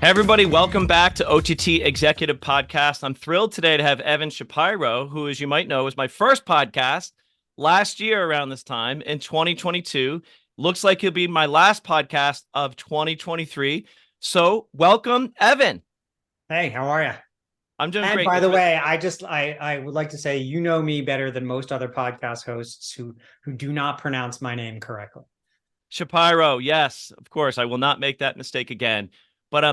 Hey everybody, welcome back to OTT Executive Podcast. I'm thrilled today to have Evan Shapiro, who, as you might know, was my first podcast last year around this time in 2022. Looks like he'll be my last podcast of 2023. So welcome, Evan. Hey, how are you? I'm doing And great. by the way, I would like to say you know me better than most other podcast hosts who do not pronounce my name correctly. Shapiro, yes, of course. I will not make that mistake again. But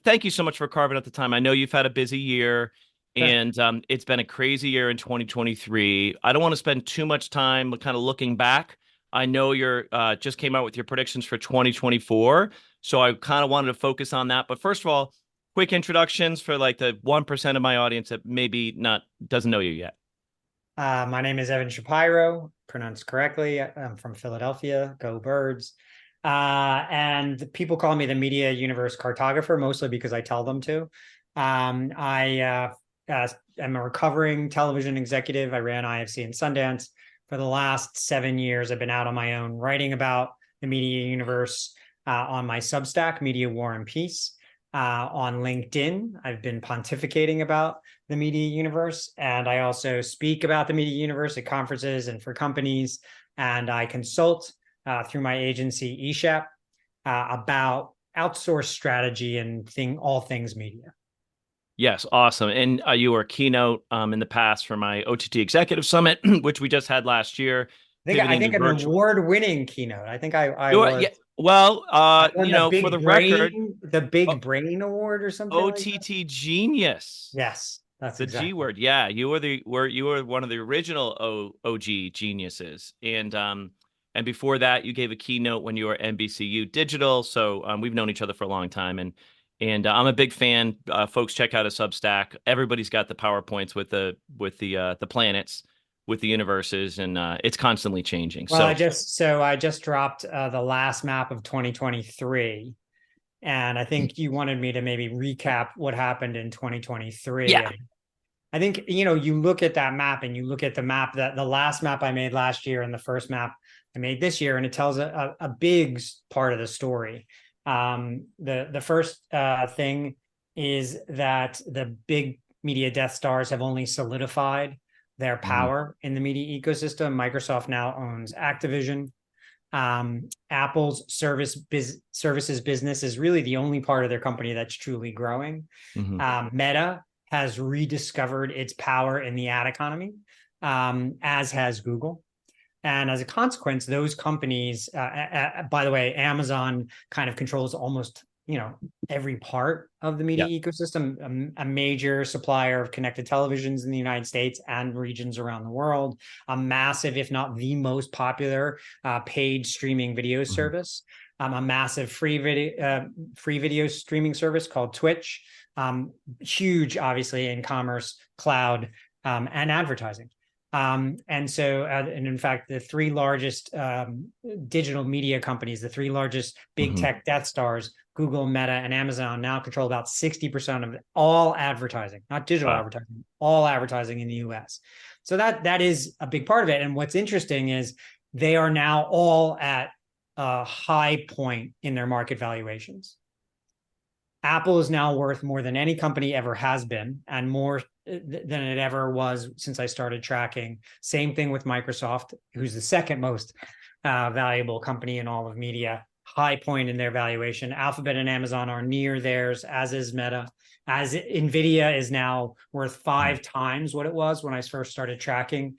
thank you so much for carving out the time. I know you've had a busy year, Sure. and it's been a crazy year in 2023. I don't want to spend too much time kind of looking back. I know you're just came out with your predictions for 2024, so I kind of wanted to focus on that. But first of all, quick introductions for like the 1% of my audience that maybe not doesn't know you yet. My name is Evan Shapiro, pronounced correctly. I'm from Philadelphia. Go Birds. And people call me the media universe cartographer, mostly because I tell them to. I am a recovering television executive. I ran IFC and Sundance. For the last 7 years, I've been out on my own writing about the media universe on my Substack, Media War and Peace. On LinkedIn, I've been pontificating about the media universe, and I also speak about the media universe at conferences and for companies, and I consult through my agency eShap about outsource strategy and all things media. Yes, awesome. And you were a keynote in the past for my OTT Executive Summit, which we just had last year, I pivoting to think an virtual. award-winning keynote. I think I You were, was yeah, well, I won for the record, the O- Big Brain Award or something like that. OTT Genius, Yes, that's the G exactly. word. Yeah, you were one of the original OG geniuses, and before that, you gave a keynote when you were NBCU Digital. So we've known each other for a long time, and I'm a big fan. Folks, check out a Substack. Everybody's got the PowerPoints with the planets, with the universes, and it's constantly changing. Well, So I just dropped the last map of 2023. And I think you wanted me to maybe recap what happened in 2023. yeah. And I think, you look at that map and you look at the map that the last map I made last year and the first map I made this year, and it tells a big part of the story. The first thing is that the big media Death Stars have only solidified their Mhm. power in the media ecosystem. Microsoft now owns Activision. Apple's services business is really the only part of their company that's truly growing. Mhm. Meta has rediscovered its power in the ad economy, as has Google. And as a consequence, those companies, by the way, Amazon kind of controls almost, every part of the Yeah. media ecosystem, a major supplier of connected televisions in the United States and regions around the world, a massive, if not the most popular paid streaming video Mhm. service, a massive free video streaming service called Twitch, huge, obviously, in commerce, cloud, and advertising. And in fact, the three largest digital media companies, the three largest big Mhm. tech Death Stars, Google, Meta, and Amazon, now control about 60% of all advertising, not digital Wow. advertising, all advertising in the US. So that is a big part of it. And what's interesting is they are now all at a high point in their market valuations. Apple is now worth more than any company ever has been, and more than it ever was since I started tracking. Same thing with Microsoft, who's the second most valuable company in all of media. High point in their valuation. Alphabet and Amazon are near theirs, as is Meta. As Nvidia is now worth Mhm. 5 times what it was when I first started tracking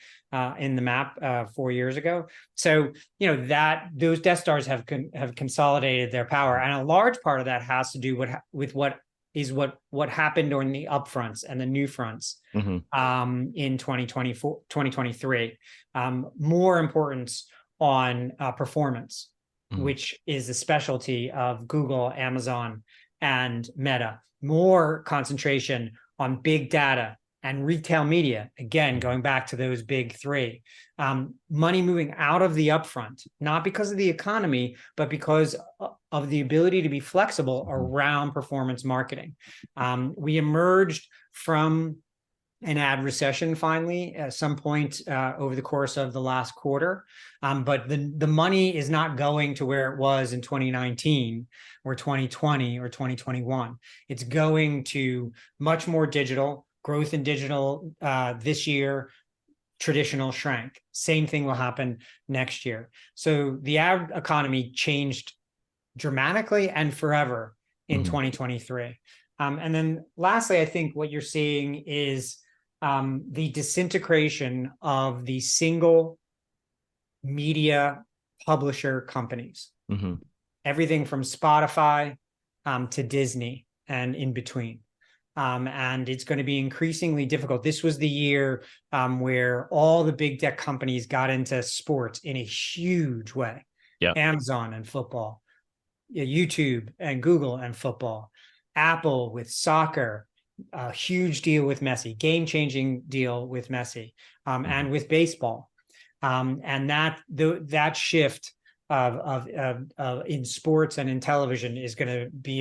in the map 4 years ago. So that those Death Stars have consolidated their power, and a large part of that has to do with what happened during the upfronts and the new fronts Mhm. in 2024, 2023. More importance on performance, Mhm. which is the specialty of Google, Amazon, and Meta. More concentration on big data and retail media. Again, Mhm. going back to those big three. Money moving out of the upfront, not because of the economy, but because of the ability to be flexible Mhm. around performance marketing. We emerged from an ad recession finally at some point over the course of the last quarter. But the money is not going to where it was in 2019 or 2020 or 2021. It's going to much more digital growth in digital this year. Traditional shrank. Same thing will happen next year. So the ad economy changed dramatically and forever in Hmm. 2023. And then lastly, I think what you're seeing is the disintegration of the single media publisher companies, Hmm. everything from Spotify to Disney and in between. And it's going to be increasingly difficult. This was the year where all the big tech companies got into sports in a huge way. Yeah. Amazon and football, YouTube and Google and football, Apple with soccer, a huge deal with Messi, game-changing deal with Messi, Hmm. and with baseball, and that shift in sports and in television is going to be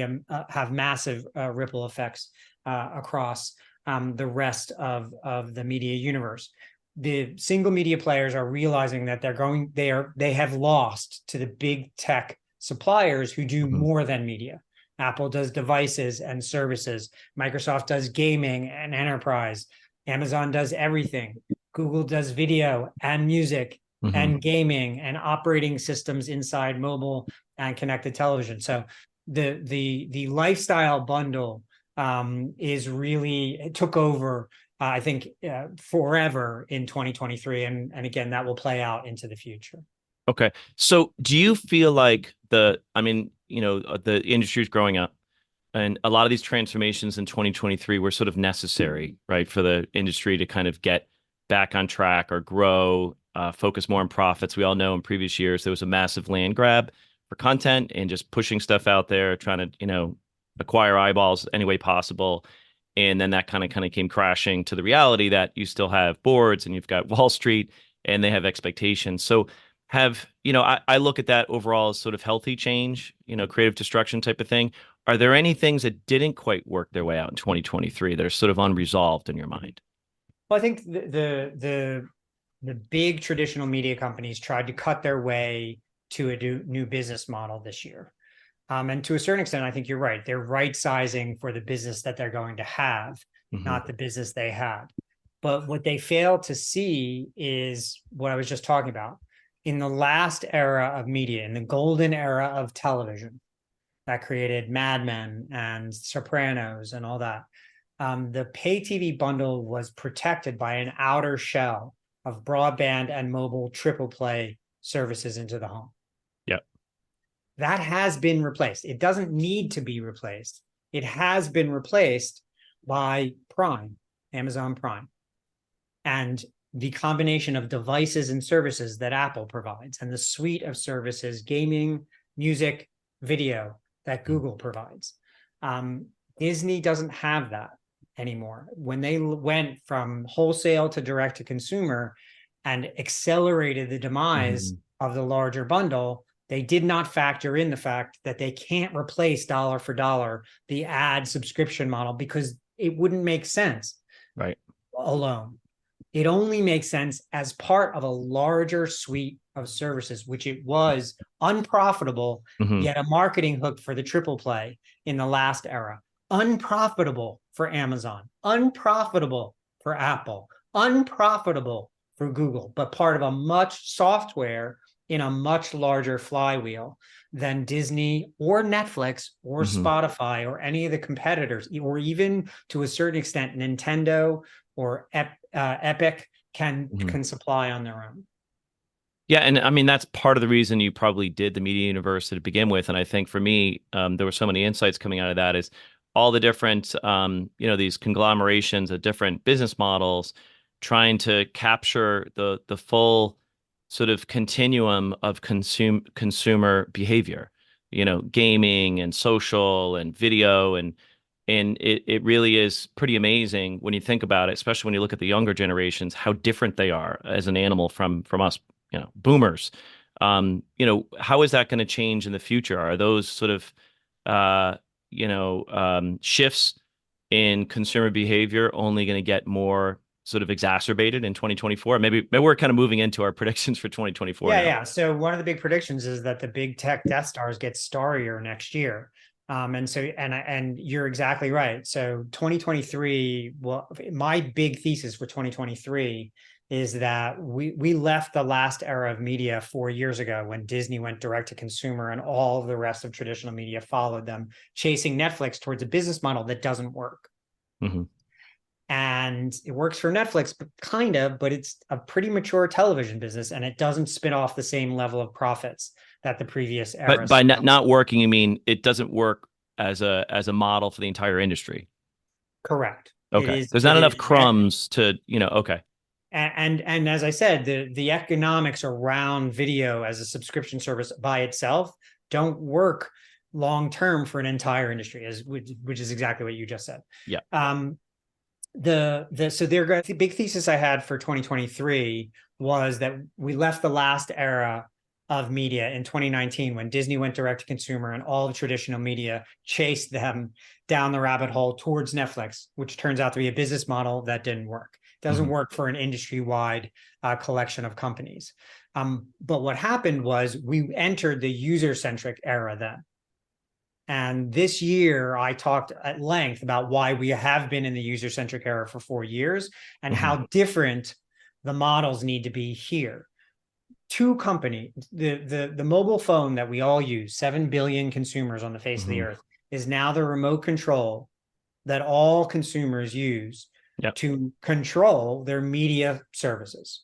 have massive ripple effects across the rest of the media universe. The single media players are realizing that they have lost to the big tech suppliers who do Hmm. more than media. Apple does devices and services. Microsoft does gaming and enterprise. Amazon does everything. Google does video and music Hmm. and gaming and operating systems inside mobile and connected television. So the lifestyle bundle is really it took over. I think forever in 2023, and again that will play out into the future. Okay. So do you feel like I mean, the industry is growing up and a lot of these transformations in 2023 were sort of necessary, right, for the industry to kind of get back on track or grow, focus more on profits. We all know in previous years there was a massive land grab for content and just pushing stuff out there, trying to, acquire eyeballs any way possible. And then that kind of came crashing to the reality that you still have boards and you've got Wall Street and they have expectations. So I look at that overall as sort of healthy change, creative destruction type of thing. Are there any things that didn't quite work their way out in 2023 that are sort of unresolved in your mind? Well, I think the big traditional media companies tried to cut their way to a new business model this year. And to a certain extent, I think you're right. They're right sizing for the business that they're going to have, Hmm. not the business they had. But what they fail to see is what I was just talking about. In the last era of media, in the golden era of television that created Mad Men and Sopranos and all that, the pay TV bundle was protected by an outer shell of broadband and mobile triple play services into the home. Yep. That has been replaced. It doesn't need to be replaced. It has been replaced by Prime, Amazon Prime, and the combination of devices and services that Apple provides, and the suite of services, gaming, music, video, that Google provides. Um, Disney doesn't have that anymore. When they went from wholesale to direct to consumer and accelerated the demise Hmm. of the larger bundle, they did not factor in the fact that they can't replace dollar for dollar the ad subscription model because it wouldn't make sense Right. alone. It only makes sense as part of a larger suite of services, which it was unprofitable, Hmm. yet a marketing hook for the triple play in the last era. Unprofitable for Amazon, unprofitable for Apple, unprofitable for Google, but part of a much software in a much larger flywheel than Disney or Netflix or Hmm. Spotify or any of the competitors, or even to a certain extent, Nintendo or Epic Hmm. can supply on their own. Yeah, and I mean that's part of the reason you probably did the media universe to begin with. And I think for me, there were so many insights coming out of that is all the different, these conglomerations of different business models trying to capture the full sort of continuum of consumer behavior, gaming and social and video and it really is pretty amazing when you think about it, especially when you look at the younger generations, how different they are as an animal from us, boomers. How is that going to change in the future? Are those sort of shifts in consumer behavior only going to get more sort of exacerbated in 2024? Maybe we're kind of moving into our predictions for 2024 Yeah, now. yeah. So one of the big predictions is that the big tech Death Stars get starrier next year. And you're exactly right. So 2023, well, my big thesis for 2023 is that we left the last era of media 4 years ago when Disney went direct to consumer and all of the rest of traditional media followed them, chasing Netflix towards a business model that doesn't work. Mm-hmm. And it works for Netflix, but kind of, but it's a pretty mature television business and it doesn't spin off the same level of profits that the previous era. But by not working, you mean it doesn't work as a model for the entire industry? Correct. Okay. There's It not enough is, crumbs to, okay. and as I said, the economics around video as a subscription service by itself don't work long term for an entire industry, which is exactly what you just said. Yeah. The big thesis I had for 2023 was that we left the last era of media in 2019 when Disney went direct to consumer and all the traditional media chased them down the rabbit hole towards Netflix, which turns out to be a business model that didn't work. Doesn't Mm-hmm. work for an industry-wide collection of companies. But what happened was we entered the user-centric era then. And this year, I talked at length about why we have been in the user-centric era for 4 years and Mm-hmm. how different the models need to be here. Two companies, the mobile phone that we all use, 7 billion consumers on the face of the Mm-hmm. earth, is now the remote control that all consumers use Yep. to control their media services.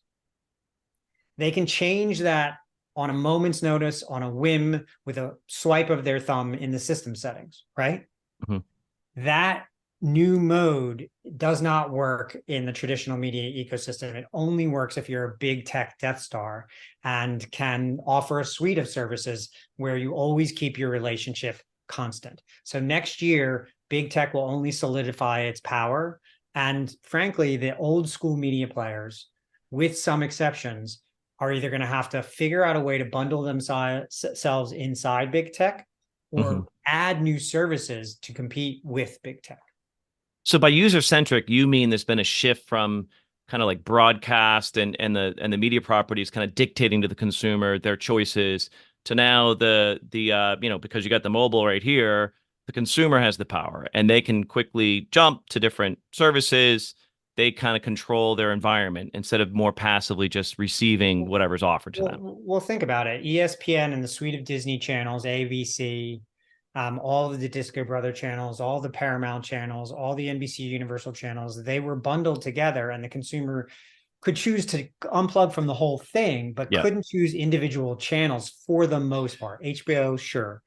They can change that on a moment's notice, on a whim, with a swipe of their thumb in the system settings, right? Mm-hmm. That new mode does not work in the traditional media ecosystem. It only works if you're a big tech Death Star and can offer a suite of services where you always keep your relationship constant. So next year, big tech will only solidify its power. And frankly, the old school media players, with some exceptions, are either going to have to figure out a way to bundle themselves inside big tech Mm-hmm. or add new services to compete with big tech. So by user centric, you mean there's been a shift from kind of like broadcast and the media properties kind of dictating to the consumer their choices to now the because you got the mobile right here, the consumer has the power and they can quickly jump to different services. They kind of control their environment instead of more passively just receiving whatever's offered to them. Well, think about it. ESPN and the suite of Disney channels, ABC, all of the Disco Brother channels, all the Paramount channels, all the NBC Universal channels, they were bundled together and the consumer could choose to unplug from the whole thing, but Yeah. couldn't choose individual channels for the most part. HBO, sure.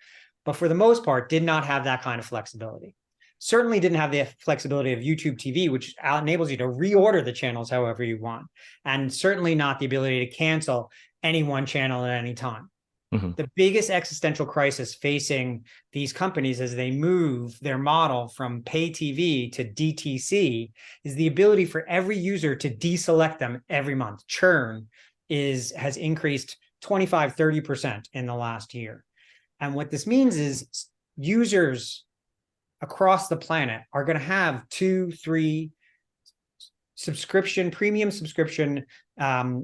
But for the most part, did not have that kind of flexibility. Certainly didn't have the flexibility of YouTube TV, which enables you to reorder the channels however you want. And certainly not the ability to cancel any one channel at any time. Mm-hmm. The biggest existential crisis facing these companies as they move their model from pay TV to DTC is the ability for every user to deselect them every month. Churn has increased 25, 30% in the last year. And what this means is users across the planet are going to have 2, 3 premium subscription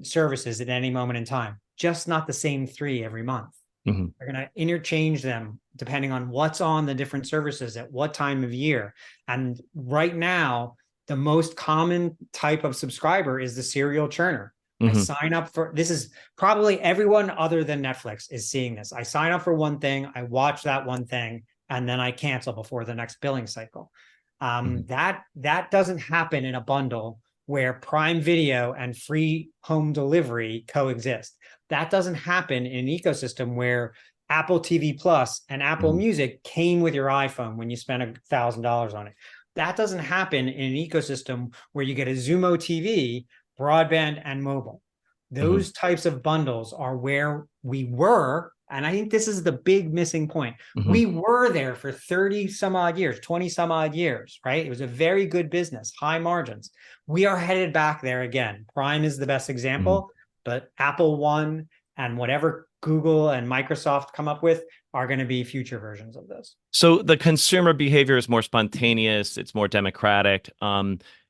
services at any moment in time, just not the same 3 every month. Mm-hmm. They're going to interchange them depending on what's on the different services at what time of year. And right now, the most common type of subscriber is the serial churner. I sign up for, this is probably everyone other than Netflix is seeing this. I sign up for one thing, I watch that one thing, and then I cancel before the next billing cycle. That doesn't happen in a bundle where Prime Video and free home delivery coexist. That doesn't happen in an ecosystem where Apple TV Plus and Apple Music came with your iPhone when you spent $1,000 on it. That doesn't happen in an ecosystem where you get a Xumo TV, broadband, and mobile. Those types of bundles are where we were. And I think this is the big missing point. We were there for 30 some odd years, 20 some odd years, right? It was a very good business, high margins. We are headed back there again. Prime is the best example, but Apple One and whatever Google and Microsoft come up with, are going to be future versions of this. So the consumer behavior is more spontaneous. It's more democratic.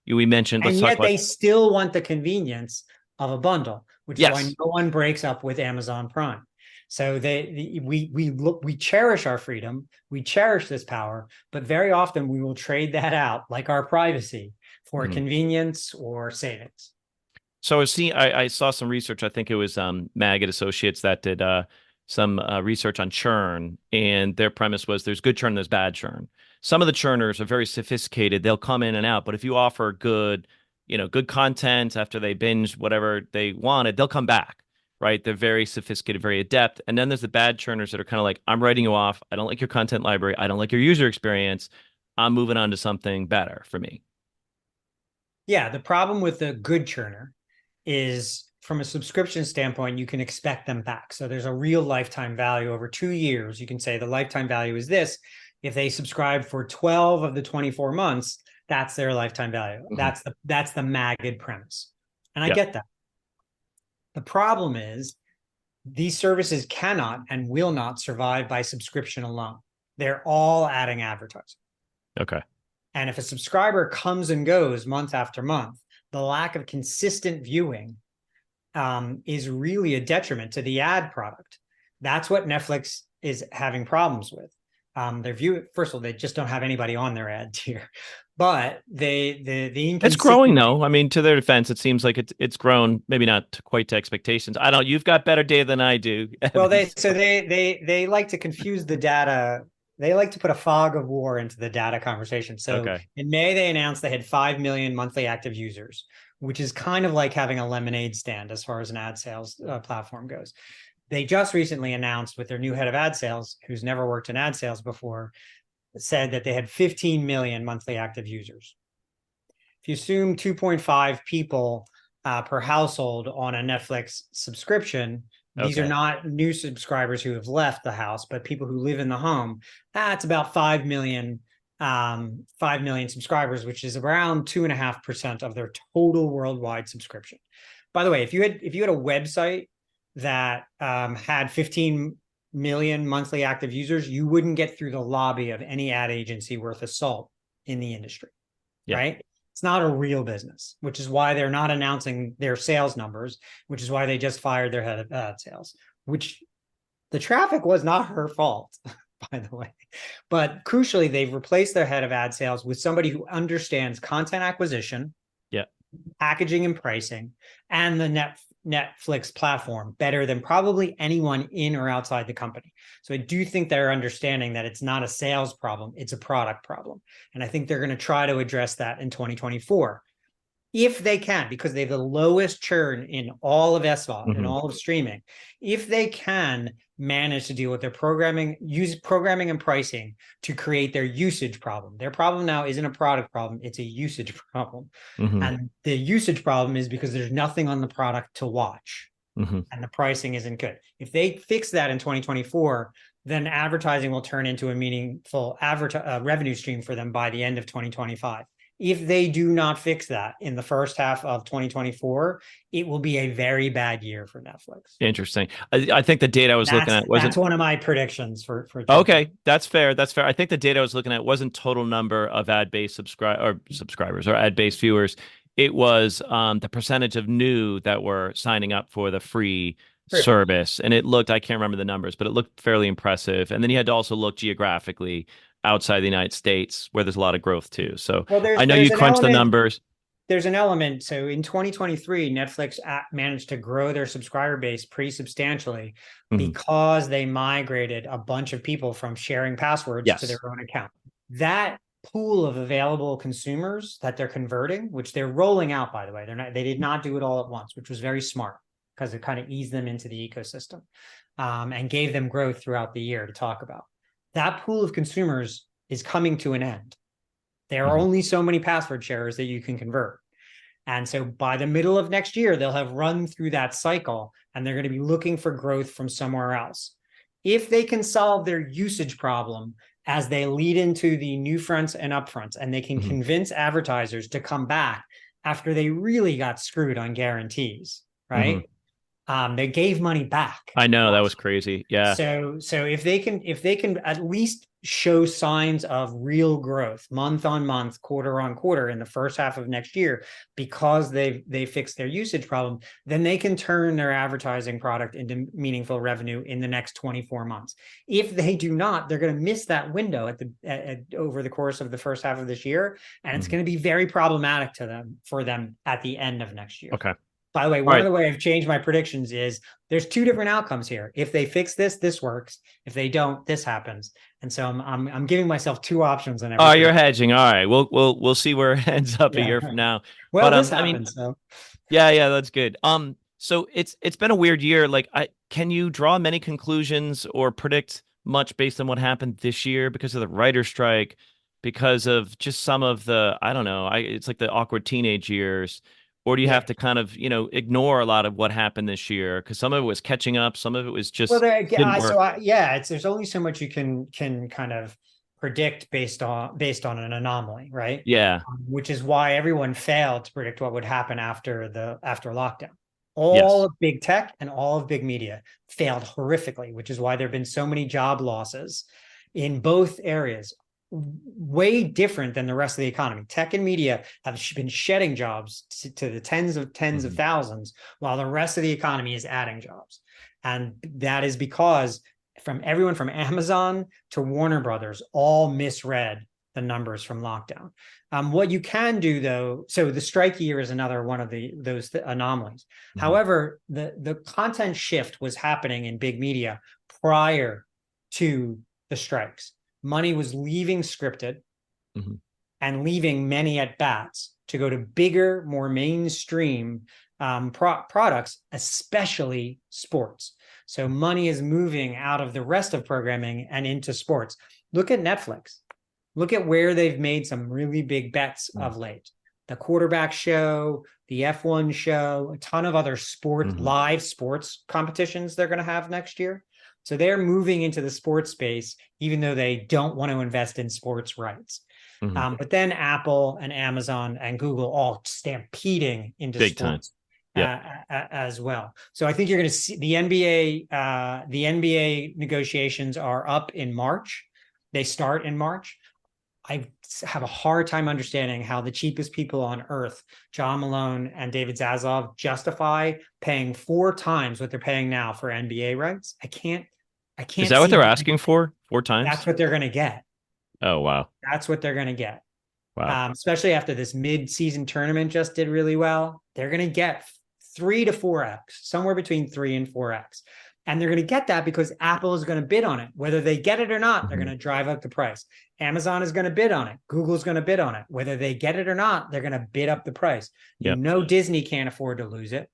We mentioned, let's And talk yet about, they still want the convenience of a bundle, which is why yes. no one breaks up with Amazon Prime. So we cherish our freedom, we cherish this power, but very often we will trade that out, like our privacy, for Mhm. convenience or savings. So I saw some research. I think it was Maggot Associates that did some research on churn, and their premise was there's good churn, there's bad churn. Some of the churners are very sophisticated; they'll come in and out. But if you offer good, good content after they binge whatever they wanted, they'll come back. Right? They're very sophisticated, very adept. And then there's the bad churners that are kind of like, I'm writing you off. I don't like your content library. I don't like your user experience. I'm moving on to something better for me. Yeah, the problem with the good churner is from a subscription standpoint, you can expect them back. So there's a real lifetime value over 2 years. You can say the lifetime value is this. If they subscribe for 12 of the 24 months, that's their lifetime value. Hmm. That's the Magid premise. And I Yeah. get that. The problem is these services cannot and will not survive by subscription alone. They're all adding advertising. Okay. And if a subscriber comes and goes month after month, the lack of consistent viewing is really a detriment to the ad product. That's what Netflix is having problems with. Their view, first of all, they just don't have anybody on their ad tier, but the It's growing inconsistency. though. I mean, to their defense, it seems like it's grown, maybe not quite to expectations. I don't. You've got better data than I do, Well, Evan. they so they like to confuse the data. They like to put a fog of war into the data conversation. So Okay. in May, they announced they had 5 million monthly active users, which is kind of like having a lemonade stand as far as an ad sales platform goes. They just recently announced with their new head of ad sales, who's never worked in ad sales before, said that they had 15 million monthly active users. If you assume 2.5 people per household on a Netflix subscription, these are Okay. not new subscribers who have left the house, but people who live in the home. That's about 5 million subscribers, which is around 2.5% of their total worldwide subscription. By the way, if you had a website that had 15 million monthly active users, you wouldn't get through the lobby of any ad agency worth of salt in the industry, Yeah. right? It's not a real business, which is why they're not announcing their sales numbers, which is why they just fired their head of ad sales, which the traffic was not her fault, by the way. But crucially, they've replaced their head of ad sales with somebody who understands content acquisition, Yeah. packaging and pricing, and the Netflix platform better than probably anyone in or outside the company. So I do think they're understanding that it's not a sales problem, it's a product problem. And I think they're going to try to address that in 2024 if they can, because they have the lowest churn in all of SVOD, in Hmm. all of streaming. If they can manage to deal with their programming, use programming and pricing to create their usage problem. Their problem now isn't a product problem, it's a usage problem. Hmm. And the usage problem is because there's nothing on the product to watch Hmm. and the pricing isn't good. If they fix that in 2024, then advertising will turn into a meaningful revenue stream for them by the end of 2025. If they do not fix that in the first half of 2024, it will be a very bad year for Netflix. Interesting. I think the data I was looking That's at that's wasn't one of my predictions for okay. That's fair. That's fair. I think the data I was looking at wasn't total number of ad-based subscribers or ad-based viewers. It was the percentage of new that were signing up for the free service, and it looked, I can't remember the numbers, but it looked fairly impressive. And then you had to also look geographically outside the United States, where there's a lot of growth too. So Well, I know there's you an crunch the element numbers. there's an element. So in 2023, Netflix managed to grow their subscriber base pretty substantially Mhm. because they migrated a bunch of people from sharing passwords to their Yes. own account. That pool of available consumers that they're converting, which they're rolling out, by the way, they did not do it all at once, which was very smart because it kind of eased them into the ecosystem and gave them growth throughout the year to talk about. That pool of consumers is coming to an end. There are Mhm. only so many password sharers that you can convert. And so by the middle of next year, they'll have run through that cycle and they're going to be looking for growth from somewhere else. If they can solve their usage problem as they lead into the new fronts and upfronts, and they can Mhm. convince advertisers to come back after they really got screwed on guarantees, Mhm. right? They gave money back I know that was last. crazy. Yeah. So if they can at least show signs of real growth month on month, quarter on quarter in the first half of next year, because they fixed their usage problem, then they can turn their advertising product into meaningful revenue in the next 24 months. If they do not, they're going to miss that window over the course of the first half of this year, and it's Mhm. going to be very problematic for them at the end of next year. Okay. By the way, All one of right. the way I've changed my predictions is there's two different outcomes here. If they fix this, this works. If they don't, this happens. And so I'm giving myself two options on Oh, every you're prediction. hedging. All right. We'll see where it ends up a Yeah. year from now. Well, But this I mean, happens. So yeah, yeah, that's good. So it's been a weird year. Like, can you draw many conclusions or predict much based on what happened this year because of the writer strike, because of just some of the, I don't know, it's like the awkward teenage years, or do you have yeah. to kind of, ignore a lot of what happened this year? Because some of it was catching up, some of it was Well, just didn't work. yeah, there's only so much you can kind of predict based on an anomaly, right? Yeah. Which is why everyone failed to predict what would happen after lockdown. All Yes. of big tech and all of big media failed horrifically, which is why there have been so many job losses in both areas, way different than the rest of the economy. Tech and media have been shedding jobs to the tens of Hmm. thousands, while the rest of the economy is adding jobs. And that is because from everyone from Amazon to Warner Brothers all misread the numbers from lockdown. What you can do though, so the strike year is another one of those anomalies. Hmm. However, the content shift was happening in big media prior to the strikes. Money was leaving scripted Hmm. and leaving many at bats to go to bigger, more mainstream products, especially sports. So money is moving out of the rest of programming and into sports. Look at Netflix. Look at where they've made some really big bets of late. The quarterback show, the F1 show, a ton of other Hmm. live sports competitions they're going to have next year. So they're moving into the sports space, even though they don't want to invest in sports rights. Hmm. But then Apple and Amazon and Google all stampeding into Big time. sports Yep. as well. So I think you're going to see the NBA. The NBA negotiations are up in March. They start in March. I have a hard time understanding how the cheapest people on earth, John Malone and David Zaslav, justify paying 4 times what they're paying now for NBA rights. I Is can't that what see they're how asking for? Four that's times? what they're going to get. Oh, wow. That's what they're going to get. Wow. Especially after this mid-season tournament just did really well. They're going to get 3 to 4x, somewhere between 3 and 4x. And they're going to get that because Apple is going to bid on it. Whether they get it or not, they're going Hmm. to drive up the price. Amazon is going to bid on it. Google's going to bid on it. Whether they get it or not, they're going to bid up the price. You Yep. know, Disney can't afford to lose it.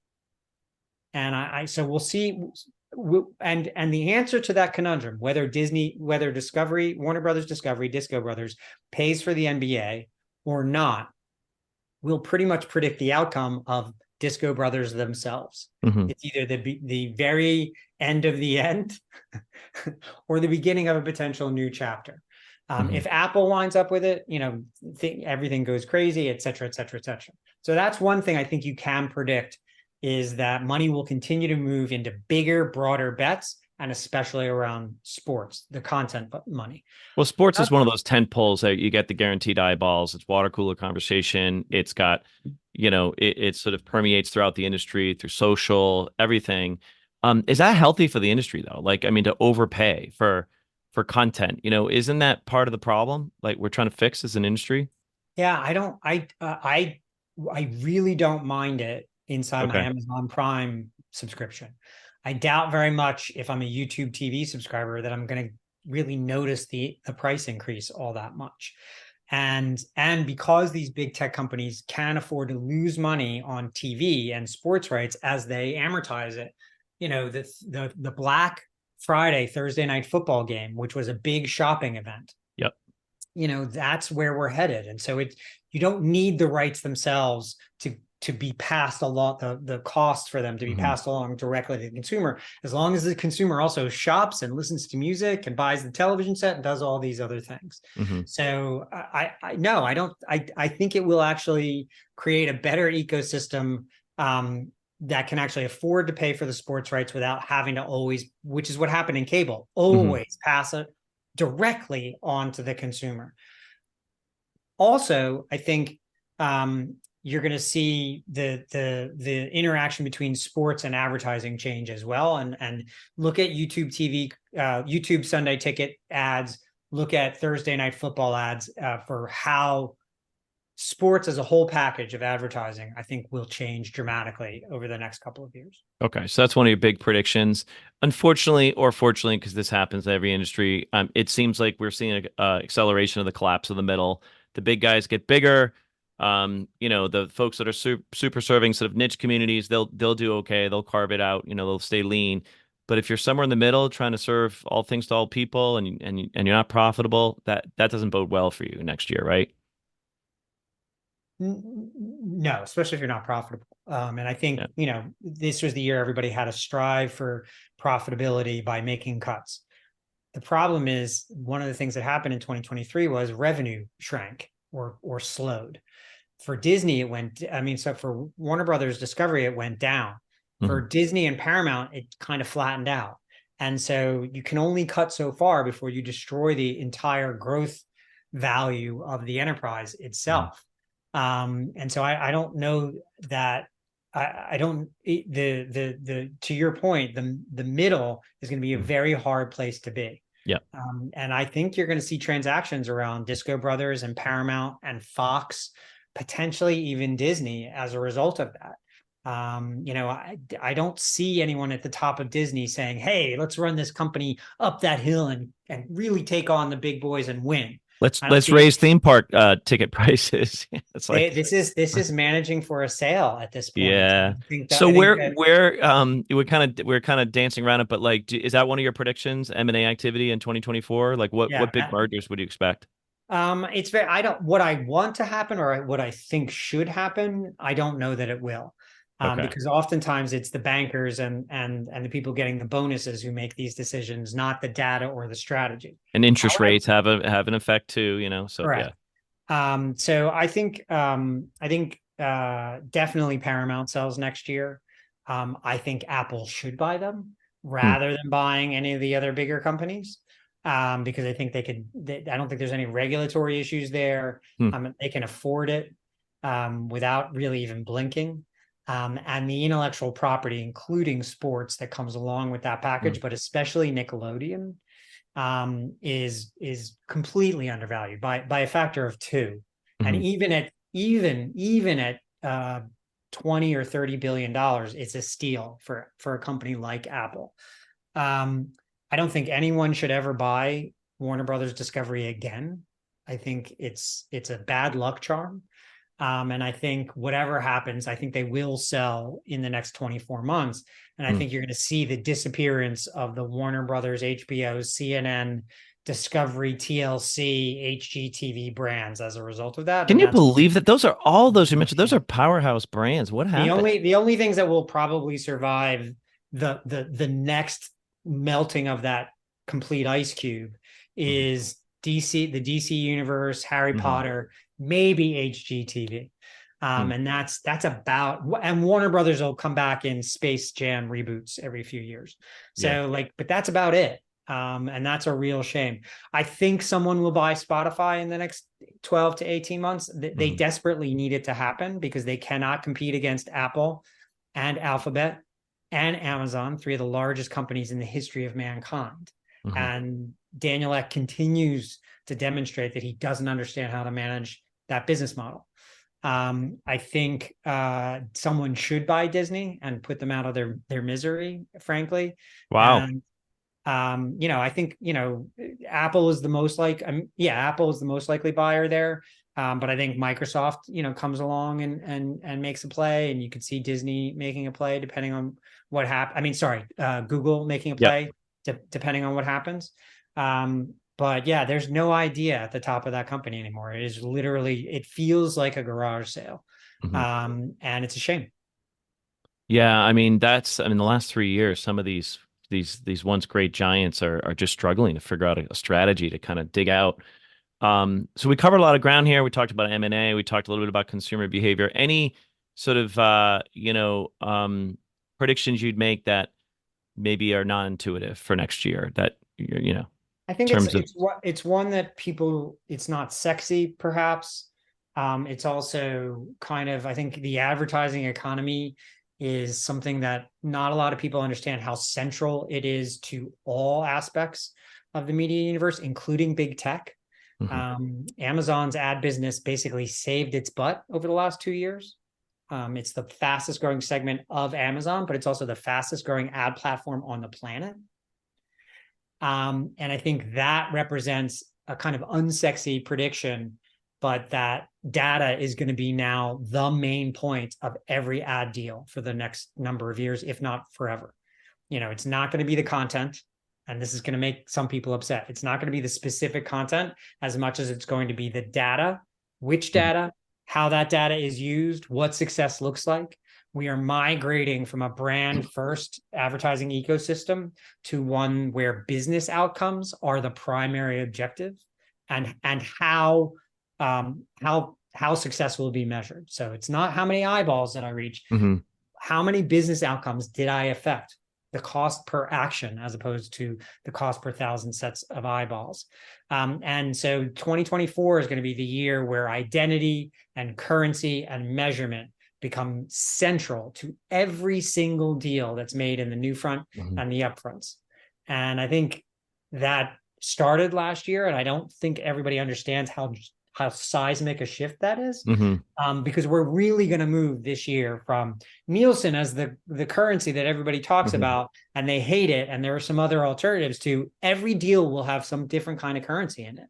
And so we'll see. And the answer to that conundrum, whether Discovery, Warner Brothers Discovery, Disco Brothers pays for the NBA or not, will pretty much predict the outcome of Disco Brothers themselves. Hmm. It's either the very end of the end or the beginning of a potential new chapter. Hmm. If Apple winds up with it, everything goes crazy, et cetera, et cetera, et cetera. So that's one thing I think you can predict is that money will continue to move into bigger, broader bets, and especially around sports, the content money. Well, sports is one of those tent poles that you get the guaranteed eyeballs. It's water cooler conversation. It's got, it sort of permeates throughout the industry through social, everything. Is that healthy for the industry though? Like, I mean, to overpay for content, isn't that part of the problem? Like we're trying to fix as an industry? Yeah, I don't. I really don't mind it inside my Okay. Amazon Prime subscription. I doubt very much if I'm a YouTube TV subscriber that I'm going to really notice the price increase all that much. And because these big tech companies can afford to lose money on TV and sports rights as they amortize it, the Black Friday Thursday night football game, which was a big shopping event, Yep. that's where we're headed. And so you don't need the rights themselves to be passed along, the cost for them to be Hmm. passed along directly to the consumer, as long as the consumer also shops and listens to music and buys the television set and does all these other things. Hmm. So I think it will actually create a better ecosystem, that can actually afford to pay for the sports rights without having to always, which is what happened in cable, Hmm. always pass it directly on to the consumer. Also, I think you're going to see the interaction between sports and advertising change as well. And look at YouTube TV, YouTube Sunday Ticket ads. Look at Thursday Night Football ads for how sports as a whole package of advertising, I think, will change dramatically over the next couple of years. Okay, so that's one of your big predictions. Unfortunately, or fortunately, because this happens in every industry, it seems like we're seeing a acceleration of the collapse of the middle. The big guys get bigger. The folks that are super serving sort of niche communities, they'll do okay. They'll carve it out. They'll stay lean. But if you're somewhere in the middle, trying to serve all things to all people, and you're not profitable, that doesn't bode well for you next year, right? No, especially if you're not profitable. And I Yeah. think, this was the year everybody had to strive for profitability by making cuts. The problem is one of the things that happened in 2023 was revenue shrank or slowed. For Disney, it went, so for Warner Brothers Discovery, it went down. For Hmm. Disney and Paramount, it kind of flattened out. And so you can only cut so far before you destroy the entire growth value of the enterprise Hmm. itself. And so I don't know that I don't the to your point, the middle is going to be a Hmm. very hard place to be. Yeah. And I think you're going to see transactions around Disco Brothers and Paramount and Fox, potentially even Disney as a result of that. I don't see anyone at the top of Disney saying, "Hey, let's run this company up that hill and really take on the big boys and win." Let's I don't let's see it. raise theme park ticket prices. It's like, This is managing for a sale at this point. yeah. So I think where that where we're kind of dancing around it, but like, is that one of your predictions? M&A activity in 2024? Like, what big yeah. mergers would you expect? It's very, I don't, what I want to happen or what I think should happen, I don't know that it will. Okay. Because oftentimes it's the bankers and the people getting the bonuses who make these decisions, not the data or the strategy. And interest However, rates have an effect too. So yeah. correct. So I think definitely Paramount sells next year. I think Apple should buy them Hmm. rather than buying any of the other bigger companies. Because I think I don't think there's any regulatory issues there. Hmm. They can afford it without really even blinking. And the intellectual property, including sports, that comes along with that Hmm. package, but especially Nickelodeon, is completely undervalued by a factor of two. And Hmm. even at 20 or 30 billion dollars, it's a steal for a company like Apple. I don't think anyone should ever buy Warner Brothers Discovery again. I think it's a bad luck charm. And I think whatever happens, I think they will sell in the next 24 months. And I Hmm. think you're going to see the disappearance of the Warner Brothers, HBO, CNN, Discovery, TLC, HGTV brands as a result of that. Can And you that's believe that those are all those you mentioned? Those are powerhouse brands. What the happened? only the only things that will probably survive the next melting of that complete ice cube Hmm. is the DC universe, Harry Hmm. Potter, maybe HGTV. Hmm. And that's about, and Warner Brothers will come back in Space Jam reboots every few years. Yeah. So but that's about it. And that's a real shame. I think someone will buy Spotify in the next 12 to 18 months. They Hmm. desperately need it to happen because they cannot compete against Apple and Alphabet and Amazon, three of the largest companies in the history of mankind. Hmm. And Daniel Ek continues to demonstrate that he doesn't understand how to manage that business model. I think someone should buy Disney and put them out of their misery, frankly. Wow. And I think Apple is the most Apple is the most likely buyer there. But I think Microsoft, comes along and makes a play, and you could see Disney making a play depending on what happens. I mean, sorry, Google making a Yeah. play depending on what happens. But yeah, there's no idea at the top of that company anymore. It is literally, it feels like a garage sale. Hmm. And it's a shame. Yeah, the last 3 years, some of these once great giants are just struggling to figure out a strategy to kind of dig out. So we covered a lot of ground here. We talked about M&A. We talked a little bit about consumer behavior. Any sort of predictions you'd make that maybe are non-intuitive for next year that in I think terms of. it's one that people, it's not sexy, perhaps. It's also kind of, I think the advertising economy is something that not a lot of people understand how central it is to all aspects of the media universe, including big tech. Mhm, Amazon's ad business basically saved its butt over the last 2 years. It's the fastest growing segment of Amazon, but it's also the fastest growing ad platform on the planet. And I think that represents a kind of unsexy prediction, but that data is going to be now the main point of every ad deal for the next number of years, if not forever. It's not going to be the content, and this is going to make some people upset. It's not going to be the specific content as much as it's going to be the data, which mhm, data, how that data is used, what success looks like. We are migrating from a brand first advertising ecosystem to one where business outcomes are the primary objective, and how success will be measured. So it's not how many eyeballs did I reach, mhm, how many business outcomes did I affect, the cost per action as opposed to the cost per thousand sets of eyeballs. And so 2024 is going to be the year where identity and currency and measurement become central to every single deal that's made in the new front mhm, and the upfronts. And I think that started last year, and I don't think everybody understands how seismic a shift that is. mhm, Because we're really going to move this year from Nielsen as the currency that everybody talks mhm, about, and they hate it, and there are some other alternatives, to every deal will have some different kind of currency in it.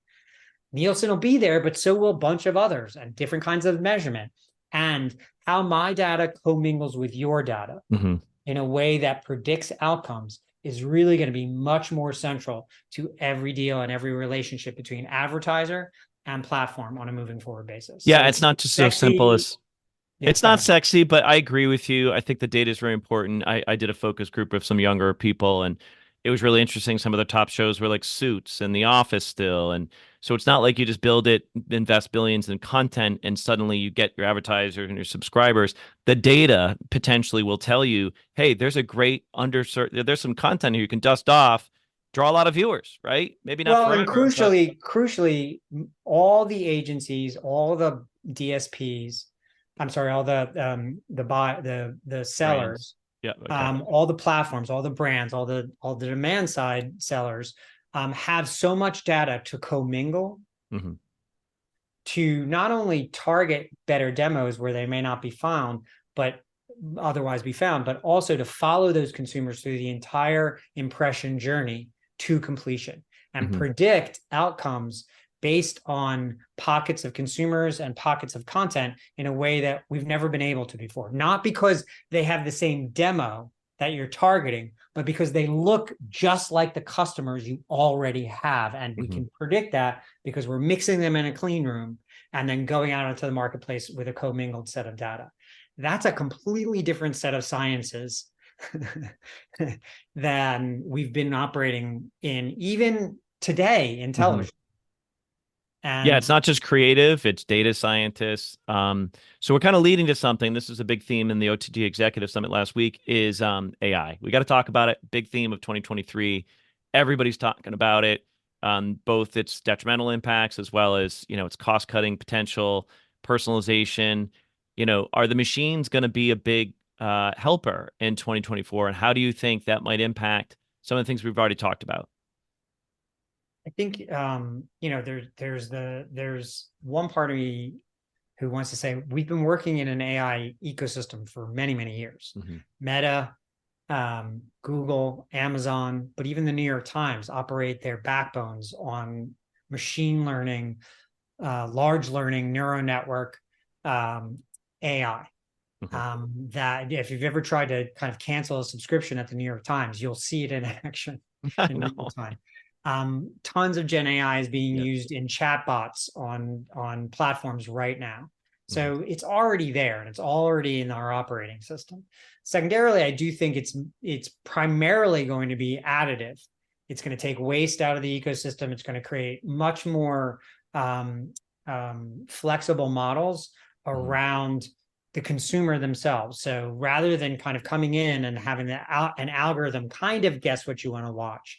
Nielsen will be there, but so will a bunch of others and different kinds of measurement. And how my data commingles with your data mhm. in a way that predicts outcomes is really going to be much more central to every deal and every relationship between advertiser and platform on a moving forward basis. So Yeah, it's it's not just so simple sexy. as. Yeah, It's go not ahead. sexy, but I agree with you. I think the data is very important. I did a focus group of some younger people, and it was really interesting. Some of the top shows were like Suits and The Office still. And so it's not like you just build it, invest billions in content, and suddenly you get your advertisers and your subscribers. The data potentially will tell you, hey, there's a great there's some content here you can dust off, draw a lot of viewers, right? Maybe not Well, and forever, but. crucially, all the agencies, all the DSPs, I'm sorry, all the Brands. sellers, Yeah. Okay. all the platforms, all the brands, all the demand side sellers, have so much data to commingle Hmm. to not only target better demos where they may not be found, but otherwise be found, but also to follow those consumers through the entire impression journey to completion and Hmm. predict outcomes based on pockets of consumers and pockets of content in a way that we've never been able to before. Not because they have the same demo that you're targeting, but because they look just like the customers you already have. And we Hmm. can predict that because we're mixing them in a clean room and then going out into the marketplace with a commingled set of data. That's a completely different set of sciences than we've been operating in even today in Hmm. television. Yeah, And it's not just creative, it's data scientists. So we're kind of leading to something. This is a big theme in the OTT Executive Summit last week is AI. We got to talk about it. Big theme of 2023. Everybody's talking about it, both its detrimental impacts as well as, its cost-cutting potential, personalization. Are the machines going to be a big helper in 2024? And how do you think that might impact some of the things we've already talked about? I think there's one part of me who wants to say we've been working in an AI ecosystem for many, many years. Hmm. Meta, Google, Amazon, but even the New York Times operate their backbones on machine learning, large learning, neural network, AI. Hmm. That if you've ever tried to kind of cancel a subscription at the New York Times, you'll see it in action I in real know. time. Tons of Gen AI is being Yeah. used in chatbots on platforms right now. Hmm. So it's already there and it's already in our operating system. Secondarily, I do think it's primarily going to be additive. It's going to take waste out of the ecosystem. It's going to create much more flexible models Hmm. around the consumer themselves. So rather than kind of coming in and having an algorithm kind of guess what you want to watch,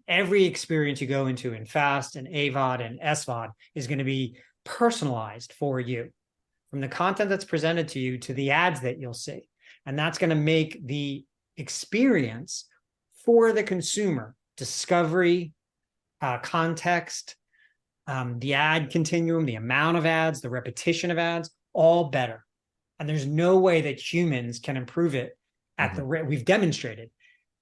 every experience you go into in FAST and AVOD and SVOD is going to be personalized for you, from the content that's presented to you to the ads that you'll see. And that's going to make the experience for the consumer, discovery, context, the ad continuum, the amount of ads, the repetition of ads, all better. And there's no way that humans can improve it at the rate we've demonstrated.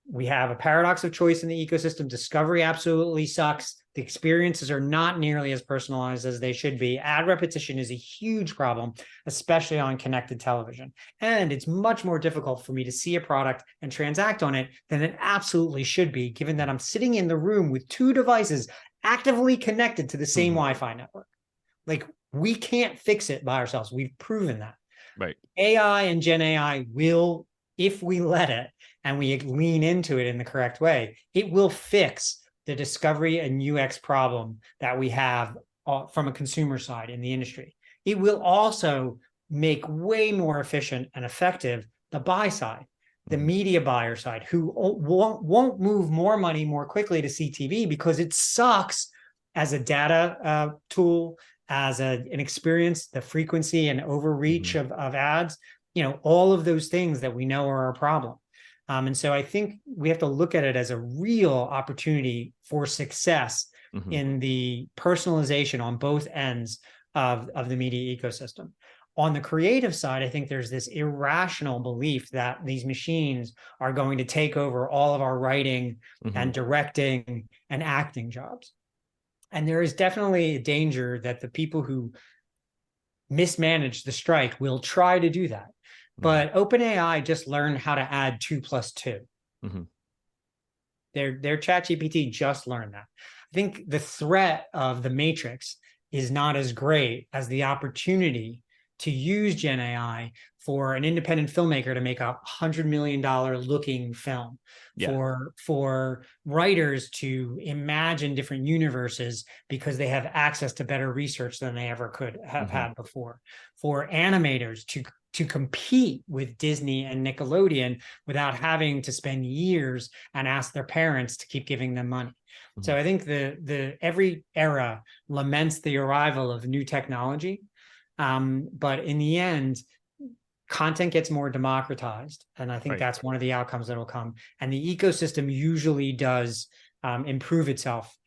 We have a paradox of choice in the ecosystem. Discovery absolutely sucks. The experiences are not nearly as personalized as they should be. Ad repetition is a huge problem, especially on connected television. And it's much more difficult for me to see a product and transact on it than it absolutely should be, given that I'm sitting in the room with two devices actively connected to the same Wi-Fi network. Like, we can't fix it by ourselves. We've proven that. Right. AI and Gen AI will, if we let it and we lean into it in the correct way, it will fix the discovery and UX problem that we have from a consumer side in the industry. It will also make way more efficient and effective the buy side, the media buyer side, who won't move more money more quickly to CTV because it sucks as a data tool, as an experience, the frequency and overreach of ads, all of those things that we know are a problem. And so I think we have to look at it as a real opportunity for success in the personalization on both ends of the media ecosystem. On the creative side, I think there's this irrational belief that these machines are going to take over all of our writing and directing and acting jobs. And there is definitely a danger that the people who mismanage the strike will try to do that. But OpenAI just learned how to add 2 + 2. Their ChatGPT just learned that. I think the threat of the Matrix is not as great as the opportunity to use Gen AI for an independent filmmaker to make $100 million looking film, for writers to imagine different universes because they have access to better research than they ever could have had before, for animators to compete with Disney and Nickelodeon without having to spend years and ask their parents to keep giving them money. So I think the every era laments the arrival of new technology. But in the end, content gets more democratized. And I think that's one of the outcomes that will come. And the ecosystem usually does improve itself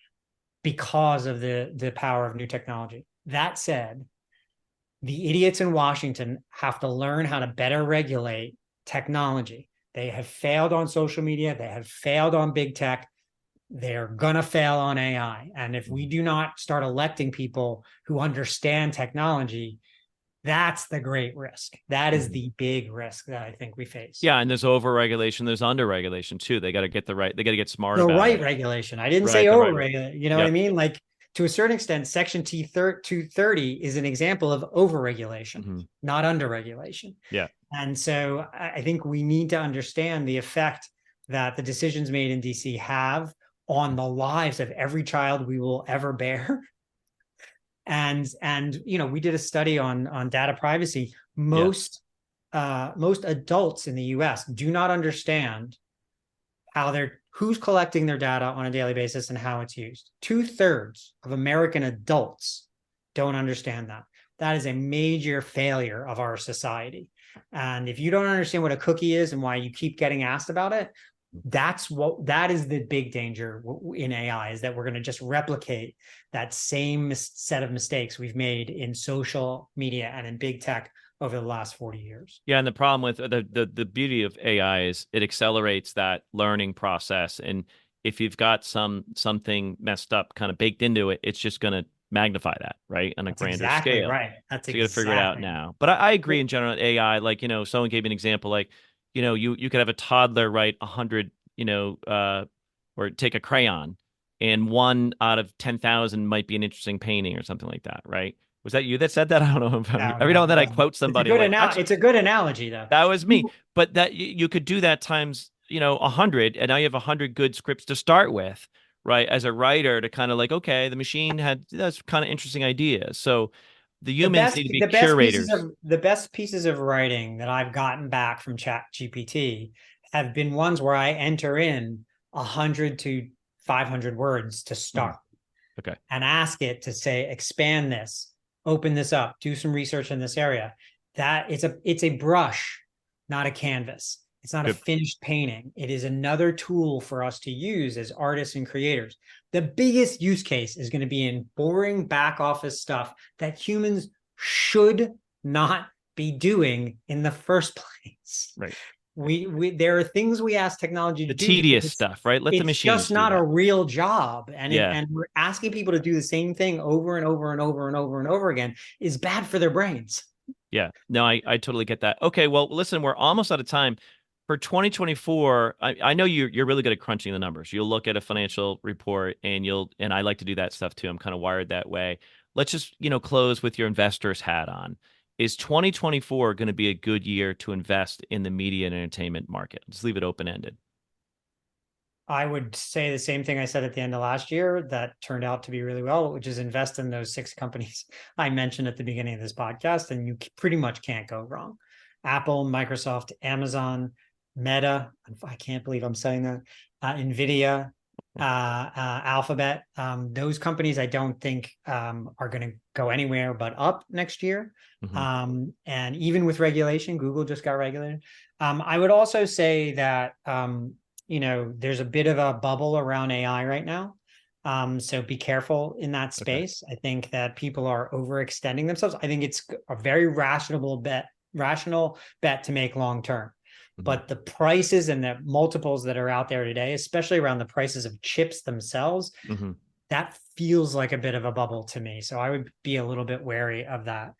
because of the power of new technology. That said, the idiots in Washington have to learn how to better regulate technology. They have failed on social media. They have failed on big tech. They're going to fail on AI. And if we do not start electing people who understand technology, that's the great risk. That is the big risk that I think we face. Yeah, and there's over-regulation, there's under-regulation too. They got to get they got to get smart the about right it. regulation. I didn't say over-regulation. You know what I mean? Like, to a certain extent, Section 230 is an example of over-regulation, not under-regulation. Yeah. And so I think we need to understand the effect that the decisions made in DC have on the lives of every child we will ever bear. And we did a study on data privacy. Most adults in the US do not understand who's collecting their data on a daily basis and how it's used. 2/3 of American adults don't understand that. That is a major failure of our society. And if you don't understand what a cookie is and why you keep getting asked about it, that is the big danger in AI, is that we're going to just replicate that same set of mistakes we've made in social media and in big tech over the last 40 years. Yeah, and the problem with the beauty of AI is it accelerates that learning process. And if you've got something messed up kind of baked into it, it's just going to magnify that, right, on a grander scale. Right. That's so you got to figure it out now. But I agree in general, AI, like, someone gave me an example, like, you could have a toddler write 100, or take a crayon, and 1 out of 10,000 might be an interesting painting or something like that, right? Was that you that said that? I don't know. Every now and then I quote somebody. It's a good analogy, though. That was me. But that you could do that times, 100, and now you have 100 good scripts to start with, right? As a writer, to kind of like, okay, the machine that's kind of interesting ideas. So The The humans best need to be the best pieces curators. of the best pieces of writing that I've gotten back from Chat GPT have been ones where I enter in 100 to 500 words to Mhm. start Okay. and ask it to say, expand this, open this up, do some research in this area. That it's a brush, not a canvas. It's not a Good. finished painting. It is another tool for us to use as artists and creators. The biggest use case is going to be in boring back office stuff that humans should not be doing in the first place. Right. We there are things we ask technology to The do because tedious stuff, right? Let the it's machines just do not a that. real job, and Yeah. we're asking people to do the same thing over and over and over and over and over again is bad for their brains. Yeah. No, I totally get that. Okay, well, listen, we're almost out of time. For 2024, I know you're really good at crunching the numbers. You'll look at a financial report and I like to do that stuff too. I'm kind of wired that way. Let's just, close with your investor's hat on. Is 2024 going to be a good year to invest in the media and entertainment market? Just leave it open-ended. I would say the same thing I said at the end of last year that turned out to be really well, which is invest in those 6 companies I mentioned at the beginning of this podcast, and you pretty much can't go wrong. Apple, Microsoft, Amazon, Meta. I can't believe I'm saying that. Nvidia, Alphabet. Those companies I don't think are going to go anywhere but up next year. Hmm. And even with regulation, Google just got regulated. I would also say that there's a bit of a bubble around AI right now. So be careful in that Okay. space. I think that people are overextending themselves. I think it's a very rational bet to make long term. Hmm. But the prices and the multiples that are out there today, especially around the prices of chips themselves, Hmm. that feels like a bit of a bubble to me. So I would be a little bit wary of that.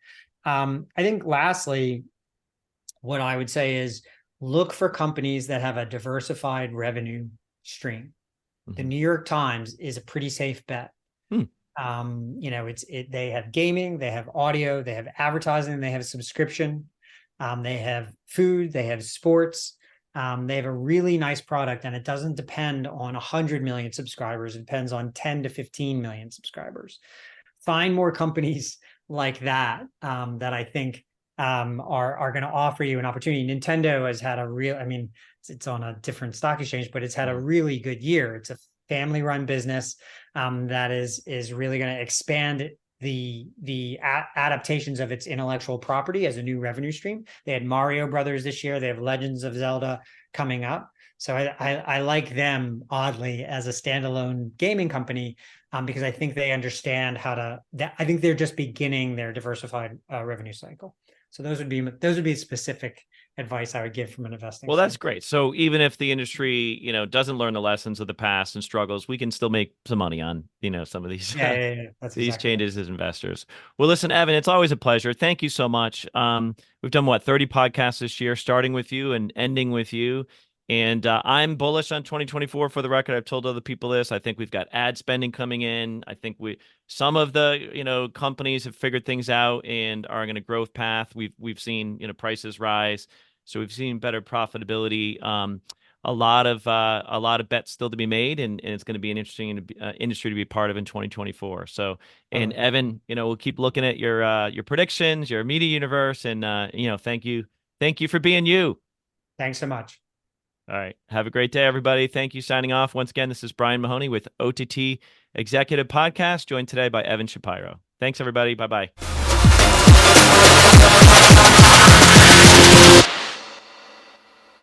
I think lastly, what I would say is look for companies that have a diversified revenue stream. The Hmm. New York Times is a pretty safe bet. Hmm. They have gaming, they have audio, they have advertising, they have subscription, they have food, they have sports. They have a really nice product, and it doesn't depend on 100 million subscribers. It depends on 10 to 15 million subscribers. Find more companies like that that I think are going to offer you an opportunity. Nintendo has had a real, I mean, it's on a different stock exchange, but it's had a Hmm. really good year. It's a family-run business that is really going to expand the adaptations of its intellectual property as a new revenue stream. They had Mario Brothers this year. They have Legends of Zelda coming up. So I like them oddly as a standalone gaming company because I think they understand how to. I think they're just beginning their diversified revenue cycle. So those would be specific advice I would give from an investing Well, that's standpoint. great. So even if the industry, doesn't learn the lessons of the past and struggles, we can still make some money on, some of these Yeah. That's these exactly right. changes as investors. Well, listen, Evan, it's always a pleasure. Thank you so much. We've done what, 30 podcasts this year, starting with you and ending with you. And I'm bullish on 2024 for the record. I've told other people this. I think we've got ad spending coming in. I think some of the, companies have figured things out and are on a growth path. We've seen, prices rise. So we've seen better profitability. A lot of bets still to be made, and it's going to be an interesting industry to be part of in 2024. So, and Totally. Evan, we'll keep looking at your predictions, your media universe, and thank you for being you. Thanks so much. All right, have a great day, everybody. Thank you. Signing off once again. This is Brian Mahoney with OTT Executive Podcast, joined today by Evan Shapiro. Thanks, everybody. Bye bye.